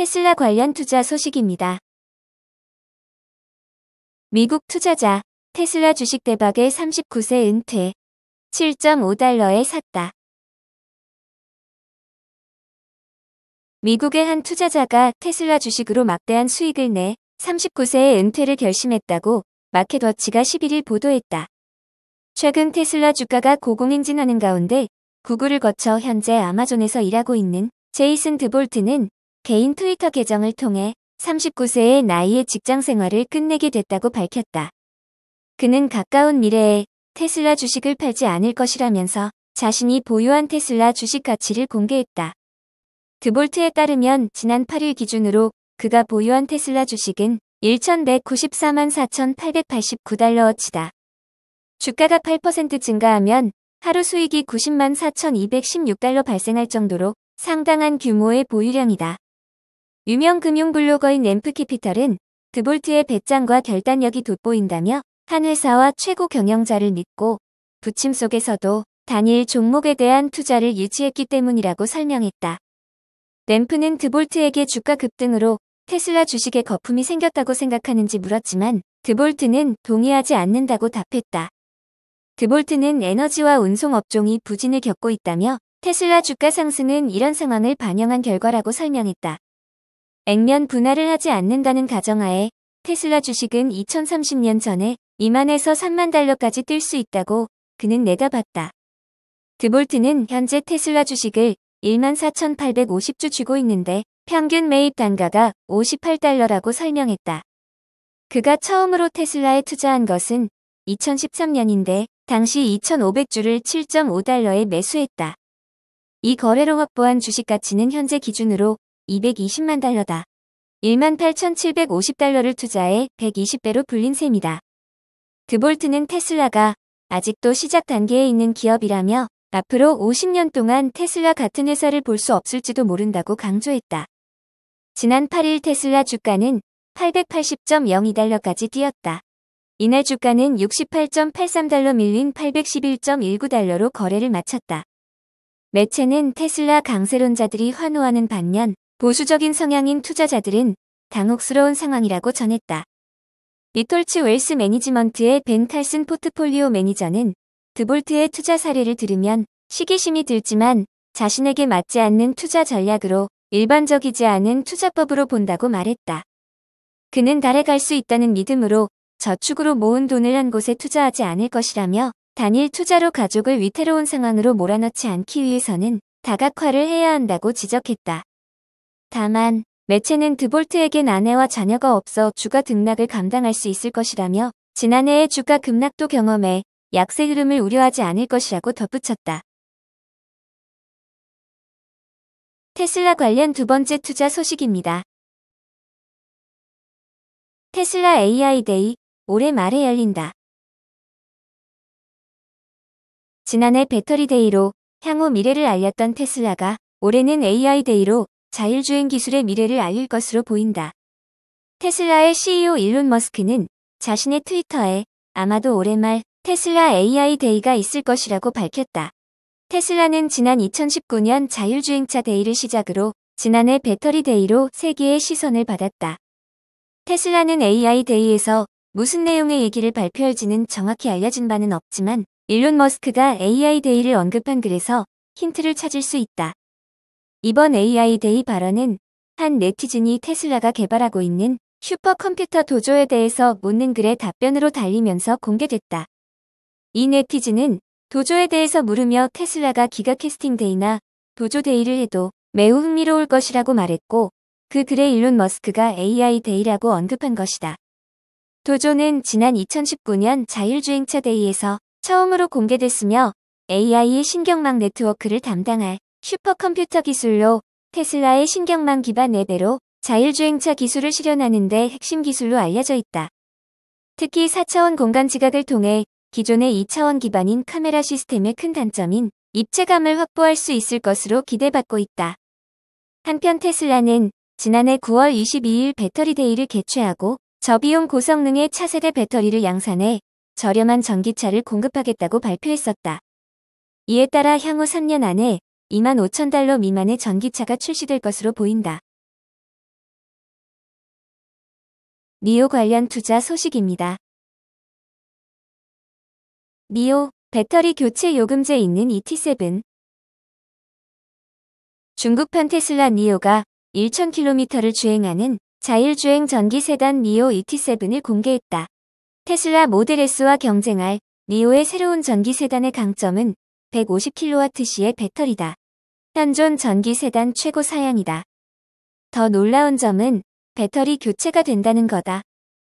테슬라 관련 투자 소식입니다. 미국 투자자, 테슬라 주식 대박에 39세 은퇴, 7.5달러에 샀다. 미국의 한 투자자가 테슬라 주식으로 막대한 수익을 내 39세에 은퇴를 결심했다고 마켓워치가 11일 보도했다. 최근 테슬라 주가가 고공행진하는 가운데 구글을 거쳐 현재 아마존에서 일하고 있는 제이슨 드볼트는 개인 트위터 계정을 통해 39세의 나이에 직장 생활을 끝내게 됐다고 밝혔다. 그는 가까운 미래에 테슬라 주식을 팔지 않을 것이라면서 자신이 보유한 테슬라 주식 가치를 공개했다. 드볼트에 따르면 지난 8일 기준으로 그가 보유한 테슬라 주식은 1,194만 4,889달러어치다. 주가가 8% 증가하면 하루 수익이 90만 4,216달러 발생할 정도로 상당한 규모의 보유량이다. 유명 금융 블로거인 램프캐피털은 드볼트의 배짱과 결단력이 돋보인다며 한 회사와 최고 경영자를 믿고 부침 속에서도 단일 종목에 대한 투자를 유지했기 때문이라고 설명했다. 램프는 드볼트에게 주가 급등으로 테슬라 주식에 거품이 생겼다고 생각하는지 물었지만 드볼트는 동의하지 않는다고 답했다. 드볼트는 에너지와 운송 업종이 부진을 겪고 있다며 테슬라 주가 상승은 이런 상황을 반영한 결과라고 설명했다. 액면 분할을 하지 않는다는 가정하에 테슬라 주식은 2030년 전에 2만에서 3만 달러까지 뛸 수 있다고 그는 내다봤다. 드볼트는 현재 테슬라 주식을 14,850주 쥐고 있는데 평균 매입 단가가 58달러라고 설명했다. 그가 처음으로 테슬라에 투자한 것은 2013년인데 당시 2,500주를 7.5달러에 매수했다. 이 거래로 확보한 주식 가치는 현재 기준으로 220만 달러다. 18,750달러를 투자해 120배로 불린 셈이다. 드볼트는 테슬라가 아직도 시작 단계에 있는 기업이라며 앞으로 50년 동안 테슬라 같은 회사를 볼 수 없을지도 모른다고 강조했다. 지난 8일 테슬라 주가는 880.02달러까지 뛰었다. 이날 주가는 68.83달러 밀린 811.19달러로 거래를 마쳤다. 매체는 테슬라 강세론자들이 환호하는 반면 보수적인 성향인 투자자들은 당혹스러운 상황이라고 전했다. 리톨츠 웰스 매니지먼트의 벤 칼슨 포트폴리오 매니저는 드볼트의 투자 사례를 들으면 시기심이 들지만 자신에게 맞지 않는 투자 전략으로 일반적이지 않은 투자법으로 본다고 말했다. 그는 달에 갈 수 있다는 믿음으로 저축으로 모은 돈을 한 곳에 투자하지 않을 것이라며 단일 투자로 가족을 위태로운 상황으로 몰아넣지 않기 위해서는 다각화를 해야 한다고 지적했다. 다만 매체는 드볼트에겐 아내와 자녀가 없어 주가 등락을 감당할 수 있을 것이라며 지난해의 주가 급락도 경험해 약세 흐름을 우려하지 않을 것이라고 덧붙였다. 테슬라 관련 두 번째 투자 소식입니다. 테슬라 AI 데이, 올해 말에 열린다. 지난해 배터리 데이로 향후 미래를 알렸던 테슬라가 올해는 AI 데이로 자율주행 기술의 미래를 알릴 것으로 보인다. 테슬라의 CEO 일론 머스크는 자신의 트위터에 아마도 올해 말 테슬라 AI 데이가 있을 것이라고 밝혔다. 테슬라는 지난 2019년 자율주행차 데이를 시작으로 지난해 배터리 데이로 세계의 시선을 받았다. 테슬라는 AI 데이에서 무슨 내용의 얘기를 발표할지는 정확히 알려진 바는 없지만 일론 머스크가 AI 데이를 언급한 글에서 힌트를 찾을 수 있다. 이번 AI 데이 발언은 한 네티즌이 테슬라가 개발하고 있는 슈퍼컴퓨터 도조에 대해서 묻는 글의 답변으로 달리면서 공개됐다. 이 네티즌은 도조에 대해서 물으며 테슬라가 기가캐스팅 데이나 도조 데이를 해도 매우 흥미로울 것이라고 말했고 그 글에 일론 머스크가 AI 데이라고 언급한 것이다. 도조는 지난 2019년 자율주행차 데이에서 처음으로 공개됐으며 AI의 신경망 네트워크를 담당할 슈퍼컴퓨터 기술로 테슬라의 신경망 기반 앱으로 자율주행차 기술을 실현하는 데 핵심 기술로 알려져 있다. 특히 4차원 공간 지각을 통해 기존의 2차원 기반인 카메라 시스템의 큰 단점인 입체감을 확보할 수 있을 것으로 기대받고 있다. 한편 테슬라는 지난해 9월 22일 배터리 데이를 개최하고 저비용 고성능의 차세대 배터리를 양산해 저렴한 전기차를 공급하겠다고 발표했었다. 이에 따라 향후 3년 안에 25,000달러 미만의 전기차가 출시될 것으로 보인다. 니오 관련 투자 소식입니다. 니오, 배터리 교체 요금제 있는 ET7. 중국판 테슬라 니오가 1000km를 주행하는 자율주행 전기 세단 니오 ET7을 공개했다. 테슬라 모델 S와 경쟁할 니오의 새로운 전기 세단의 강점은 150kWh의 배터리다. 현존 전기 세단 최고 사양이다. 더 놀라운 점은 배터리 교체가 된다는 거다.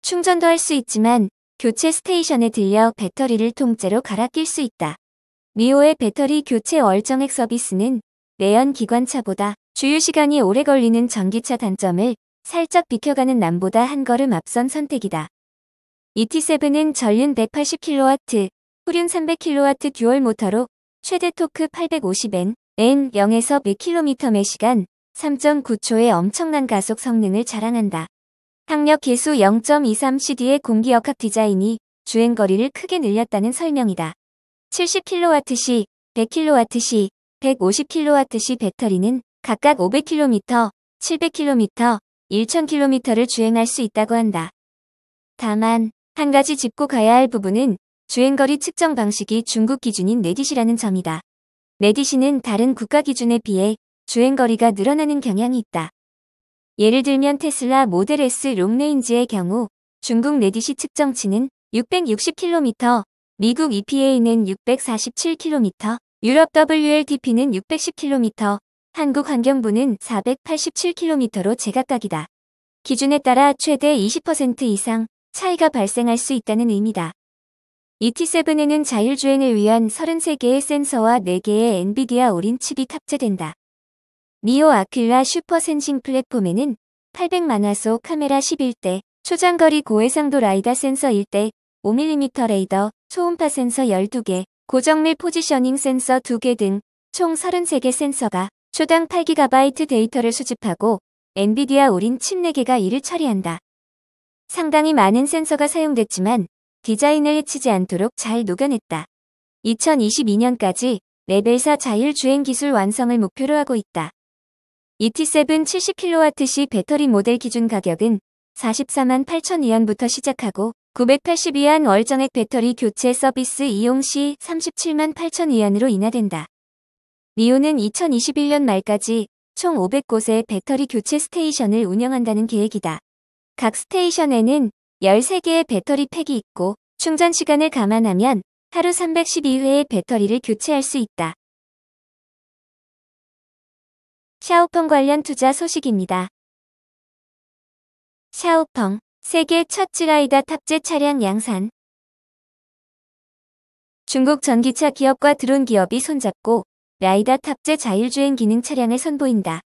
충전도 할 수 있지만 교체 스테이션에 들려 배터리를 통째로 갈아 낄 수 있다. 니오의 배터리 교체 월정액 서비스는 내연 기관차보다 주유 시간이 오래 걸리는 전기차 단점을 살짝 비켜가는 남보다 한 걸음 앞선 선택이다. ET7은 전륜 180kW, 후륜 300kW 듀얼 모터로 최대 토크 850N, 0에서 100km/시간 3.9초의 엄청난 가속 성능을 자랑한다. 항력 계수 0.23cd의 공기역학 디자인이 주행거리를 크게 늘렸다는 설명이다. 70kWh, 100kWh, 150kWh 배터리는 각각 500km, 700km, 1000km를 주행할 수 있다고 한다. 다만 한 가지 짚고 가야 할 부분은 주행거리 측정 방식이 중국 기준인 네디시라는 점이다. 네디시는 다른 국가 기준에 비해 주행거리가 늘어나는 경향이 있다. 예를 들면 테슬라 모델 S 롱레인지의 경우 중국 네디시 측정치는 660km, 미국 EPA는 647km, 유럽 WLTP는 610km, 한국 환경부는 487km로 제각각이다. 기준에 따라 최대 20% 이상 차이가 발생할 수 있다는 의미다. ET7에는 자율주행을 위한 33개의 센서와 4개의 엔비디아 오린 칩이 탑재된다. 니오 아퀴라 슈퍼 센싱 플랫폼에는 800만 화소 카메라 11대, 초장거리 고해상도 라이다 센서 1대, 5mm 레이더, 초음파 센서 12개, 고정밀 포지셔닝 센서 2개 등 총 33개 센서가 초당 8GB 데이터를 수집하고 엔비디아 오린 칩 4개가 이를 처리한다. 상당히 많은 센서가 사용됐지만 디자인을 해치지 않도록 잘 녹여냈다. 2022년까지 레벨 4 자율주행 기술 완성을 목표로 하고 있다. ET7 70kWh 배터리 모델 기준 가격은 44만 8천 위안부터 시작하고 980위안 월정액 배터리 교체 서비스 이용 시 37만 8천 위안으로 인하된다. 니오는 2021년 말까지 총 500곳의 배터리 교체 스테이션을 운영한다는 계획이다. 각 스테이션에는 13개의 배터리 팩이 있고 충전 시간을 감안하면 하루 312회의 배터리를 교체할 수 있다. 샤오펑 관련 투자 소식입니다. 샤오펑, 세계 첫 쯔라이다 탑재 차량 양산. 중국 전기차 기업과 드론 기업이 손잡고 라이다 탑재 자율주행 기능 차량을 선보인다.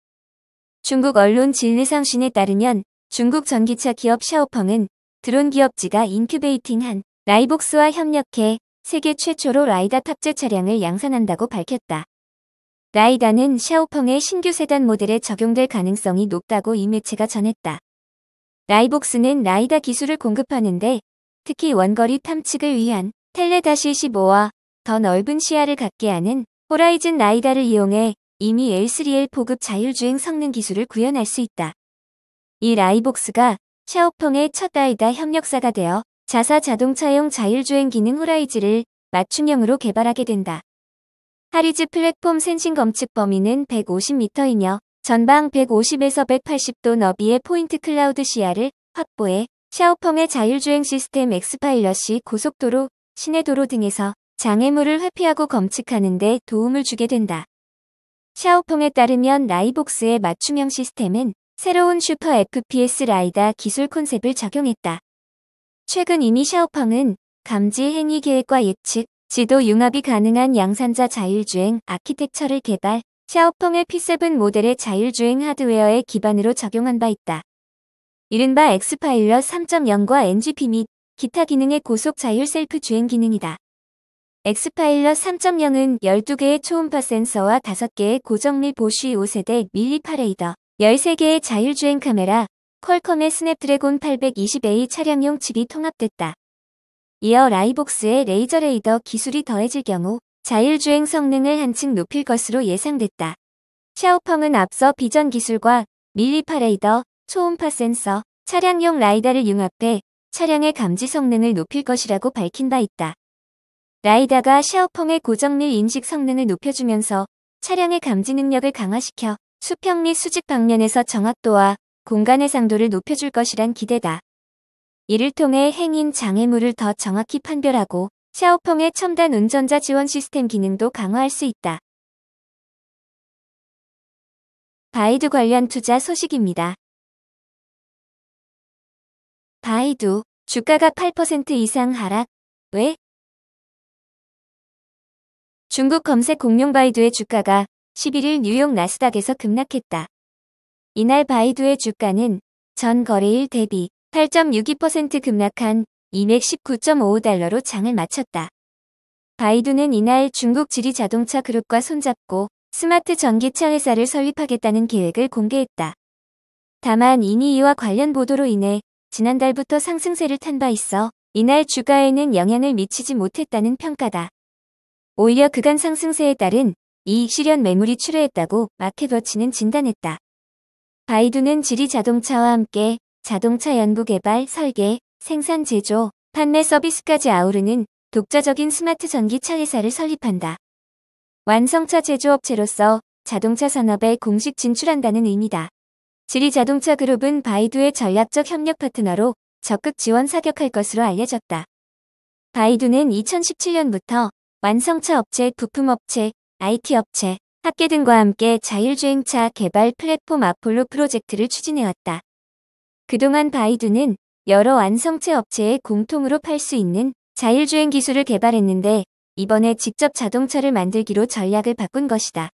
중국 언론 진리상신에 따르면 중국 전기차 기업 샤오펑은 드론 기업지가 인큐베이팅한 라이복스와 협력해 세계 최초로 라이다 탑재 차량을 양산한다고 밝혔다. 라이다는 샤오펑의 신규 세단 모델에 적용될 가능성이 높다고 이 매체가 전했다. 라이복스는 라이다 기술을 공급하는데 특히 원거리 탐측을 위한 텔레-15와 더 넓은 시야를 갖게 하는 호라이즌 라이다를 이용해 이미 L3L 포급 자율주행 성능 기술을 구현할 수 있다. 이 라이복스가 샤오펑의 첫 라이다 협력사가 되어 자사 자동차용 자율주행 기능 호라이즈를 맞춤형으로 개발하게 된다. 하리즈 플랫폼 센싱 검측 범위는 150m이며 전방 150에서 180도 너비의 포인트 클라우드 시야를 확보해 샤오펑의 자율주행 시스템 엑스파일럿이 고속도로, 시내도로 등에서 장애물을 회피하고 검측하는 데 도움을 주게 된다. 샤오펑에 따르면 라이복스의 맞춤형 시스템은 새로운 슈퍼 FPS 라이다 기술 콘셉트를 적용했다. 최근 이미 샤오펑은 감지 행위 계획과 예측, 지도 융합이 가능한 양산자 자율주행 아키텍처를 개발, 샤오펑의 P7 모델의 자율주행 하드웨어에 기반으로 적용한 바 있다. 이른바 엑스파일럿 3.0과 NGP 및 기타 기능의 고속 자율 셀프 주행 기능이다. 엑스파일럿 3.0은 12개의 초음파 센서와 5개의 고정밀 보쉬 5세대 밀리파레이더, 13개의 자율주행 카메라, 퀄컴의 스냅드래곤 820A 차량용 칩이 통합됐다. 이어 라이복스의 레이저 레이더 기술이 더해질 경우 자율주행 성능을 한층 높일 것으로 예상됐다. 샤오펑은 앞서 비전 기술과 밀리파레이더, 초음파 센서, 차량용 라이다를 융합해 차량의 감지 성능을 높일 것이라고 밝힌 바 있다. 라이다가 샤오펑의 고정밀 인식 성능을 높여주면서 차량의 감지 능력을 강화시켜 수평 및 수직 방면에서 정확도와 공간 해상도를 높여줄 것이란 기대다. 이를 통해 행인 장애물을 더 정확히 판별하고 샤오펑의 첨단 운전자 지원 시스템 기능도 강화할 수 있다. 바이두 관련 투자 소식입니다. 바이두, 주가가 8% 이상 하락. 왜? 중국 검색 공룡 바이두의 주가가 11일 뉴욕 나스닥에서 급락했다. 이날 바이두의 주가는 전 거래일 대비 8.62% 급락한 219.55달러로 장을 마쳤다. 바이두는 이날 중국 지리자동차 그룹과 손잡고 스마트 전기차 회사를 설립하겠다는 계획을 공개했다. 다만 이니이와 관련 보도로 인해 지난달부터 상승세를 탄 바 있어 이날 주가에는 영향을 미치지 못했다는 평가다. 오히려 그간 상승세에 따른 이익 실현 매물이 출회했다고 마켓워치는 진단했다. 바이두는 지리자동차와 함께 자동차 연구 개발, 설계, 생산 제조, 판매 서비스까지 아우르는 독자적인 스마트 전기차 회사를 설립한다. 완성차 제조업체로서 자동차 산업에 공식 진출한다는 의미다. 지리자동차 그룹은 바이두의 전략적 협력 파트너로 적극 지원 사격할 것으로 알려졌다. 바이두는 2017년부터 완성차 업체, 부품업체, IT 업체, 학계 등과 함께 자율주행차 개발 플랫폼 아폴로 프로젝트를 추진해왔다. 그동안 바이두는 여러 완성체 업체에 공통으로 팔 수 있는 자율주행 기술을 개발했는데 이번에 직접 자동차를 만들기로 전략을 바꾼 것이다.